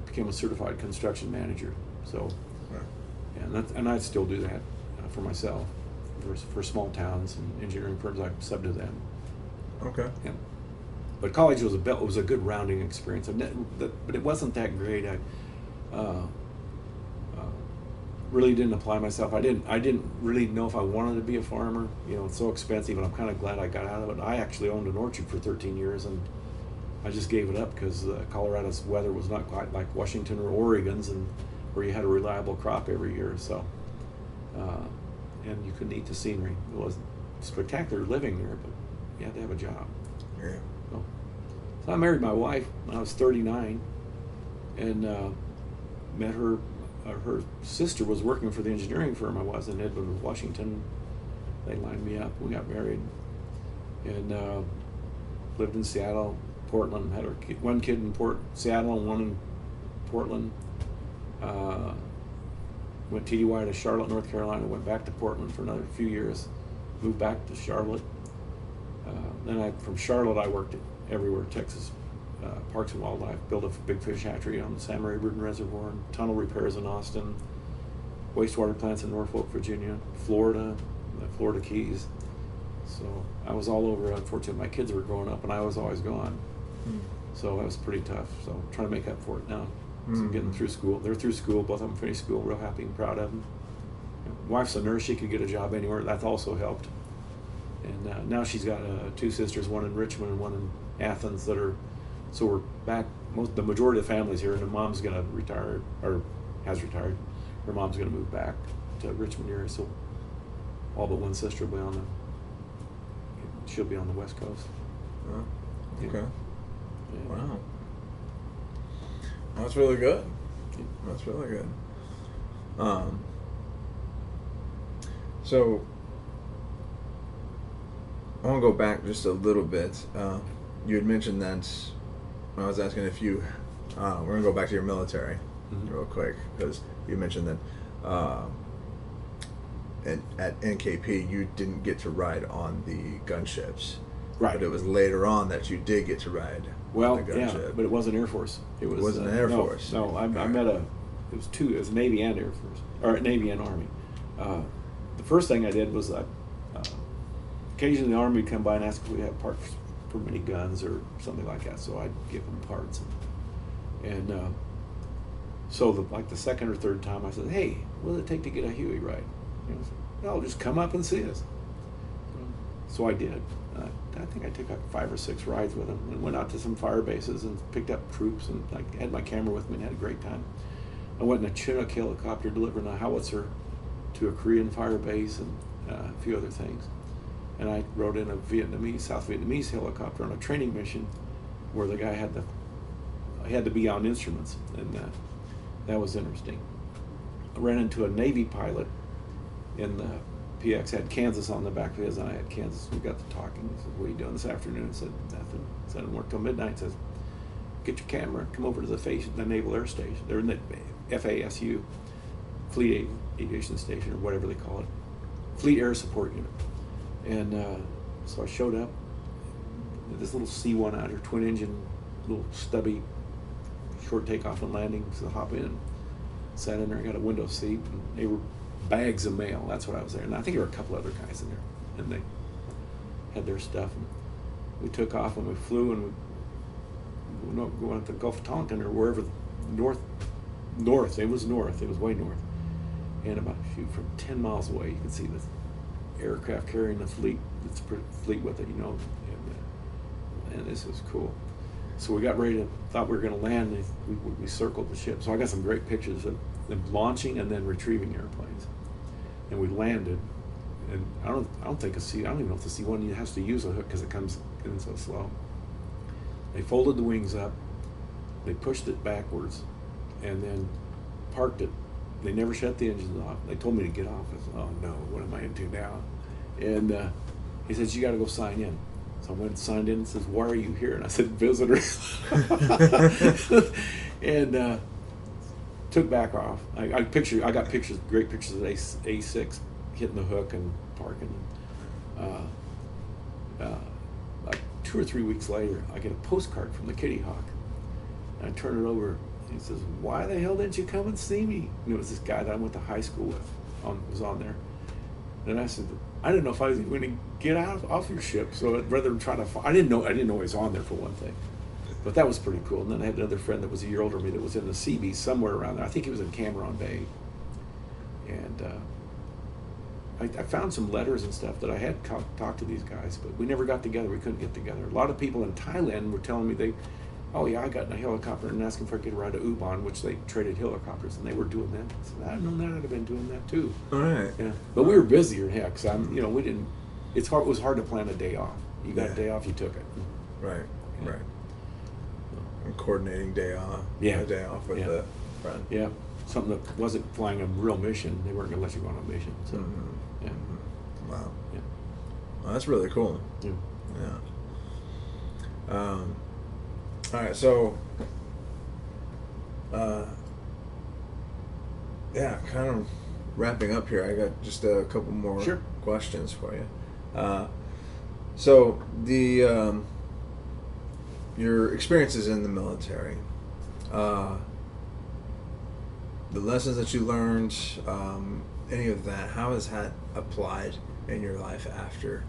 became a certified construction manager. So, and I still do that for myself, for small towns and engineering firms. I sub to them. Okay. Yeah. But college was a good rounding experience, but it wasn't that great. I really didn't apply myself. I didn't really know if I wanted to be a farmer. It's so expensive, and I'm kind of glad I got out of it. I actually owned an orchard for 13 years, and I just gave it up because Colorado's weather was not quite like Washington or Oregon's, and where you had a reliable crop every year. So, and you couldn't eat the scenery. It wasn't spectacular living there, but you had to have a job. Yeah. So I married my wife when I was 39, and met her. Her sister was working for the engineering firm I was in Edmond, Washington. They lined me up. We got married, and lived in Seattle, Portland. Had one kid in Seattle and one in Portland. Went TDY to Charlotte, North Carolina. Went back to Portland for another few years. Moved back to Charlotte. Then from Charlotte I worked everywhere, Texas. Parks and Wildlife, built a big fish hatchery on the San Maria Burden Reservoir, and tunnel repairs in Austin, wastewater plants in Norfolk, Virginia, Florida, the Florida Keys. So I was all over. Unfortunately, my kids were growing up, and I was always gone. So that was pretty tough. So I'm trying to make up for it now. So I'm getting through school. They're through school. Both of them finished school. Real happy and proud of them. Wife's a nurse; she could get a job anywhere. That also helped. And now she's got 2 sisters, one in Richmond and one in Athens. So we're back. The majority of the family's here, and the mom's going to retire or has retired. Her mom's going to move back to Richmond area. So all but one sister will be she'll be on the West Coast. Oh, okay. Yeah. Wow. That's really good. That's really good. So I want to go back just a little bit. You had mentioned that when I was asking if you, we're going to go back to your military real quick, because you mentioned that at NKP you didn't get to ride on the gunships. Right. But it was later on that you did get to ride on the gunship. Yeah, but it wasn't Air Force. It wasn't Air Force. No, I met it was 2, it was Navy and Air Force, or Navy and Army. The first thing I did was occasionally the Army would come by and ask if we had parts for many guns or something like that, so I'd give them parts. And so like the second or third time I said, hey, what does it take to get a Huey ride? Well, just come up and see us. So I did. I think I took like 5 or 6 rides with them and went out to some fire bases and picked up troops and had my camera with me and had a great time. I went in a Chinook helicopter delivering a howitzer to a Korean fire base and a few other things. And I rode in a South Vietnamese helicopter on a training mission where the guy had to be on instruments, and that was interesting. I ran into a Navy pilot in the PX, had Kansas on the back of his, and I had Kansas. We got to talking. He said, what are you doing this afternoon? I said, nothing. I said, I work till midnight. He says, get your camera, come over to the Naval Air Station. They're in the FASU, Fleet Aviation Station, or whatever they call it, Fleet Air Support Unit. And so I showed up with this little C-1 out here, twin engine, little stubby, short takeoff and landing. So I hop in, sat in there, got a window seat, and they were bags of mail. That's what I was there. And I think there were a couple other guys in there, and they had their stuff. And we took off and we flew, and we went to the Gulf of Tonkin or wherever, north. It was north. It was way north. And about from 10 miles away, you could see the aircraft carrying the fleet. It's fleet with it, and this was cool. So we got ready thought we were going to land. And we circled the ship. So I got some great pictures of them launching and then retrieving airplanes. And we landed, and I don't even know if the C-1 has to use a hook because it comes in so slow. They folded the wings up, they pushed it backwards, and then parked it. They never shut the engines off. They told me to get off. I said, oh no, what am I into now? And he says, you got to go sign in. So I went and signed in and says, why are you here? And I said, visitor. And took back off. I got pictures, great pictures of A6 hitting the hook and parking. Like 2 or 3 weeks later, I get a postcard from the Kitty Hawk. And I turn it over. He says, why the hell didn't you come and see me? And it was this guy that I went to high school with, was on there. And I said, I didn't know if I was going to get off your ship, so rather than trying to, I didn't know he was on there for one thing. But that was pretty cool. And then I had another friend that was a year older than me that was in the Seabees somewhere around there. I think he was in Cameron Bay. And I found some letters and stuff that I had talked to these guys, but we never got together. We couldn't get together. A lot of people in Thailand were telling me I got in a helicopter and asking if I could ride a U-Bahn, which they traded helicopters, and they were doing that. I said, I'd known that, I'd have been doing that too. All right. Yeah. But we were busier, heck. So we didn't. It was hard to plan a day off. You got a day off, you took it. Right. Yeah. Right. And coordinating day off. Yeah. A day off with the friend. Yeah. Something that wasn't flying a real mission. They weren't going to let you go on a mission. So. Yeah. Wow. Yeah. Well, that's really cool. Yeah. Yeah. All right, so, kind of wrapping up here. I got just a couple more questions for you. So your experiences in the military, the lessons that you learned, any of that, how has that applied in your life after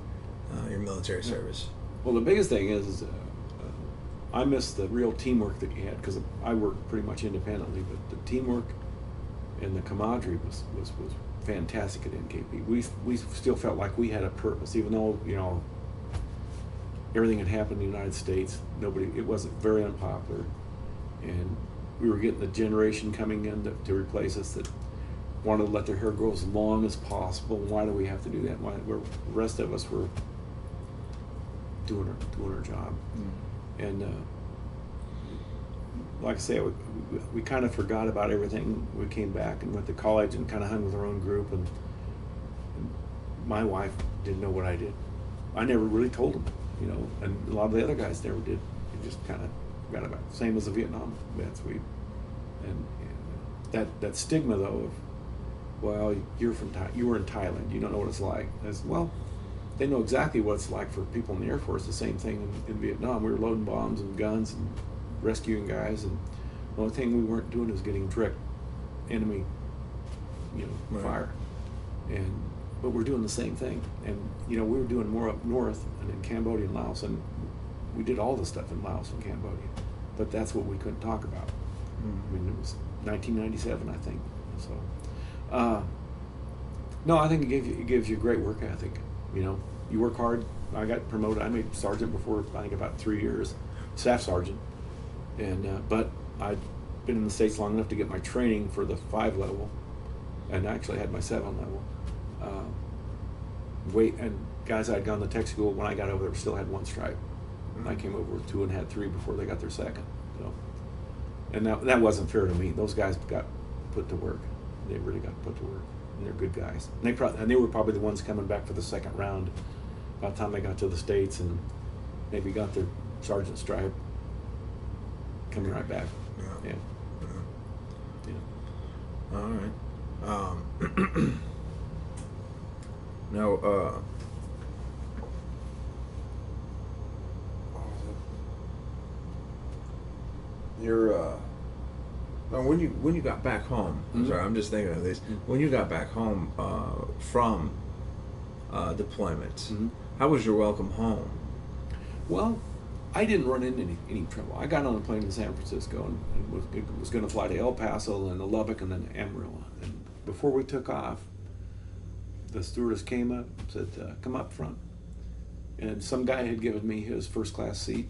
your military service? Well, the biggest thing is I miss the real teamwork that you had, because I worked pretty much independently, but the teamwork and the camaraderie was fantastic at NKP. We still felt like we had a purpose, even though, you know, everything had happened in the United States. It wasn't very unpopular, and we were getting the generation coming in to replace us that wanted to let their hair grow as long as possible. Why do we have to do that? The rest of us were doing our job. And like I say, we kind of forgot about everything. We came back and went to college and kind of hung with our own group. And my wife didn't know what I did. I never really told them, you know, and a lot of the other guys never did. They just kind of forgot about it. Same as the Vietnam vets. And that stigma though of, well, you were in Thailand, you don't know what it's like. Well, they know exactly what it's like for people in the Air Force. The same thing in Vietnam. We were loading bombs and guns and rescuing guys, and the only thing we weren't doing is getting direct enemy, you know, fire. But we're doing the same thing. And you know, we were doing more up north and in Cambodia and Laos, and we did all the stuff in Laos and Cambodia. But that's what we couldn't talk about. I mean, it was 1997, I think. So, no, I think it gives you a great work ethic. You know, you work hard. I got promoted. I made sergeant before, I think, about 3 years, staff sergeant. And but I'd been in the States long enough to get my training for the 5 level, and actually had my 7 level. And guys I'd gone to tech school when I got over there still had 1 stripe. And I came over with 2 and had 3 before they got their 2nd. So, and that wasn't fair to me. Those guys got put to work. They really got put to work, and they're good guys. And they were probably the ones coming back for the 2nd round by the time they got to the States, and maybe got their sergeant stripe, coming right back. Yeah. All right. Now, when you got back home, sorry, I'm just thinking of this. When you got back home from deployment, how was your welcome home? Well, I didn't run into any trouble. I got on a plane in San Francisco and was going to fly to El Paso and to Lubbock and then Amarillo. And before we took off, the stewardess came up and said, "Come up front." And some guy had given me his first class seat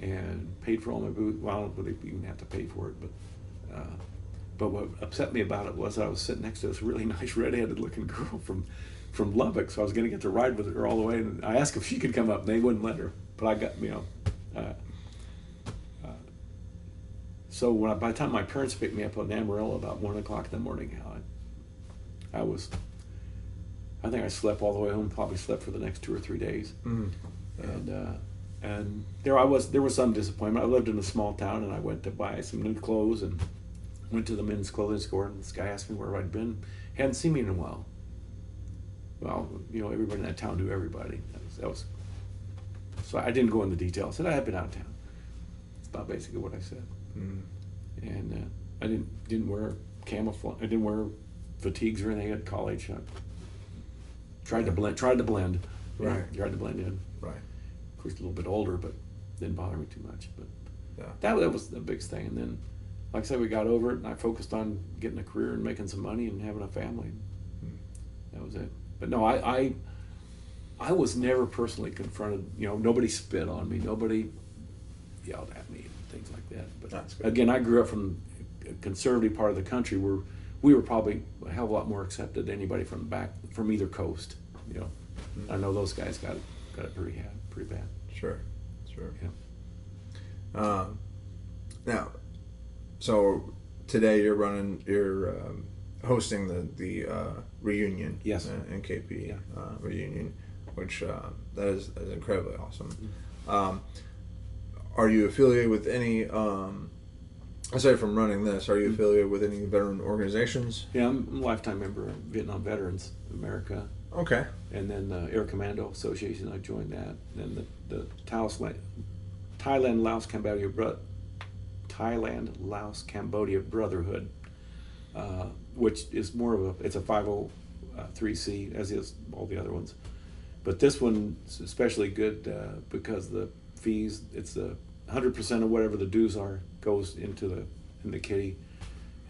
and paid for all my booze. Well, I don't really even have to pay for it, but what upset me about it was I was sitting next to this really nice red-headed looking girl from Lubbock, so I was going to get to ride with her all the way. And I asked if she could come up, and they wouldn't let her. But I got, you know, so by the time my parents picked me up in Amarillo about 1 o'clock in the morning, I think I slept all the way home. Probably slept for the next 2 or 3 days. And there was some disappointment. I lived in a small town, and I went to buy some new clothes and went to the men's clothing store, and this guy asked me where I'd been. Hadn't seen me in a while. Well, you know, everybody in that town knew everybody. So I didn't go into detail. I said I had been out of town. That's about basically what I said. And I didn't wear camouflage. I didn't wear fatigues or anything at college. I tried to blend. Right. Tried to blend in. Right. Of course, a little bit older, but didn't bother me too much. But yeah, that was the biggest thing. And then, like I said, we got over it, and I focused on getting a career and making some money and having a family. That was it. But no, I was never personally confronted. You know, nobody spit on me. Nobody yelled at me and things like that. But that's good. Again, I grew up from a conservative part of the country where we were probably a hell of a lot more accepted than anybody from either coast. You know, I know those guys got it pretty bad. Sure. Yeah. Now, so today you're hosting the reunion. Yes. NKP reunion, which that is incredibly awesome. Are you affiliated with any? Aside from running this, are you affiliated with any veteran organizations? Yeah, I'm a lifetime member of Vietnam Veterans of America. Okay. And then the Air Commando Association, I joined that. And then the Thailand-Laos Cambodia Brotherhood, which is more of it's a 503c, as is all the other ones. But this one's especially good because the fees, it's 100% of whatever the dues are goes into the kitty,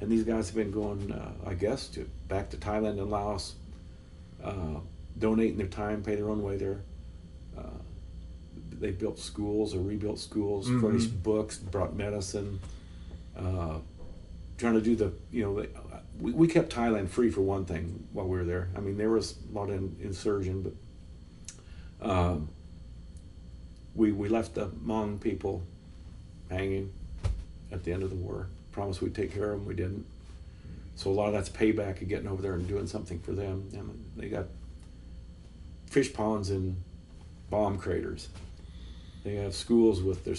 And these guys have been going, I guess, back to Thailand and Laos, donating their time, pay their own way there. They built schools or rebuilt schools, furnished books, brought medicine, trying to do the, we kept Thailand free for one thing while we were there. I mean, there was a lot of insurgent, but we left the Hmong people hanging at the end of the war. Promised we'd take care of them, we didn't. So a lot of that's payback of getting over there and doing something for them. And they got fish ponds in bomb craters. They have schools with their,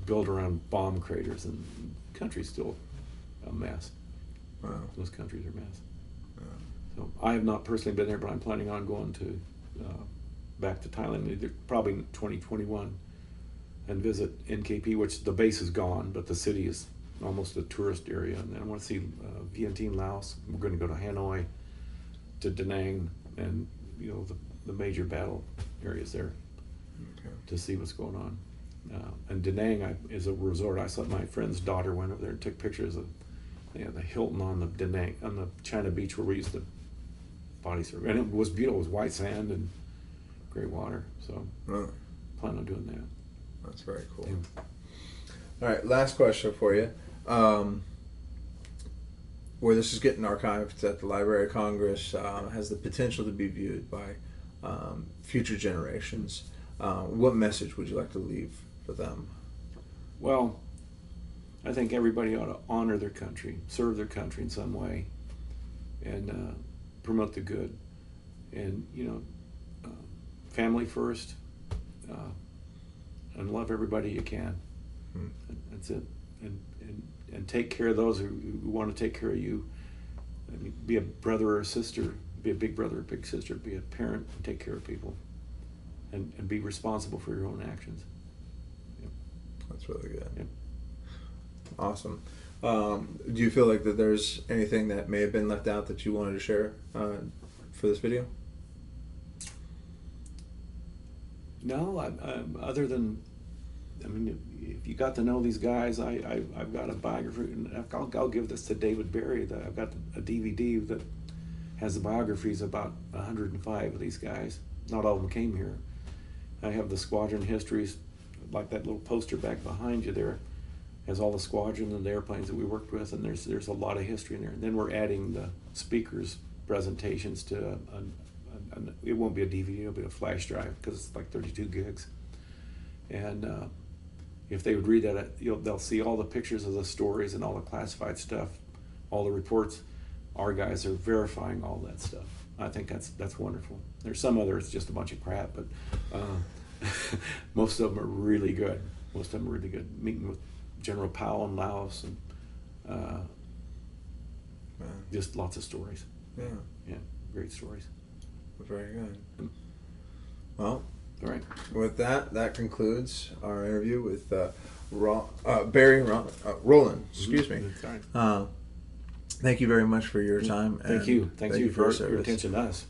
built around bomb craters, and the country's still a mess. Wow. Those countries are a mess. Wow. So I have not personally been there, but I'm planning on going to back to Thailand, either probably in 2021, and visit NKP, which the base is gone, but the city is almost a tourist area. And then I want to see Vientiane, Laos. We're going to go to Hanoi, to Da Nang, and the major battle areas there, to see what's going on. And Da Nang is a resort. I saw my friend's daughter went over there and took pictures of the Hilton on the Da Nang, on the China beach where we used to body surf, and it was beautiful. It was white sand and gray water. So plan on doing that. That's very cool. Yeah. All right, last question for you. Where this is getting archived at the Library of Congress, has the potential to be viewed by future generations. What message would you like to leave for them? Well, I think everybody ought to honor their country, serve their country in some way, and promote the good. And family first, and love everybody you can. That's it. And take care of those who want to take care of you. I mean, be a brother or a sister, be a big brother or big sister, be a parent, and take care of people. And be responsible for your own actions. Yep. That's really good. Yep. Awesome. Do you feel like that there's anything that may have been left out that you wanted to share for this video? No, other than, if you got to know these guys, I've got a biography, and I'll give this to David Barry. I've got a DVD that has the biographies of about 105 of these guys. Not all of them came here. I have the squadron histories, like that little poster back behind you there, has all the squadron and the airplanes that we worked with, and there's a lot of history in there. And then we're adding the speakers' presentations to it won't be a DVD, it'll be a flash drive, because it's like 32 gigs. And if they would read that, they'll see all the pictures of the stories and all the classified stuff, all the reports. Our guys are verifying all that stuff. I think that's wonderful. There's some other, it's just a bunch of crap, but most of them are really good. Most of them are really good. Meeting with General Powell in Laos, and just lots of stories. Yeah, great stories. Very good. Well, all right. With that concludes our interview with Barry Rowland. Excuse me. Sorry. Thank you very much for your time. Thank you. Thank you for your service. attention to us.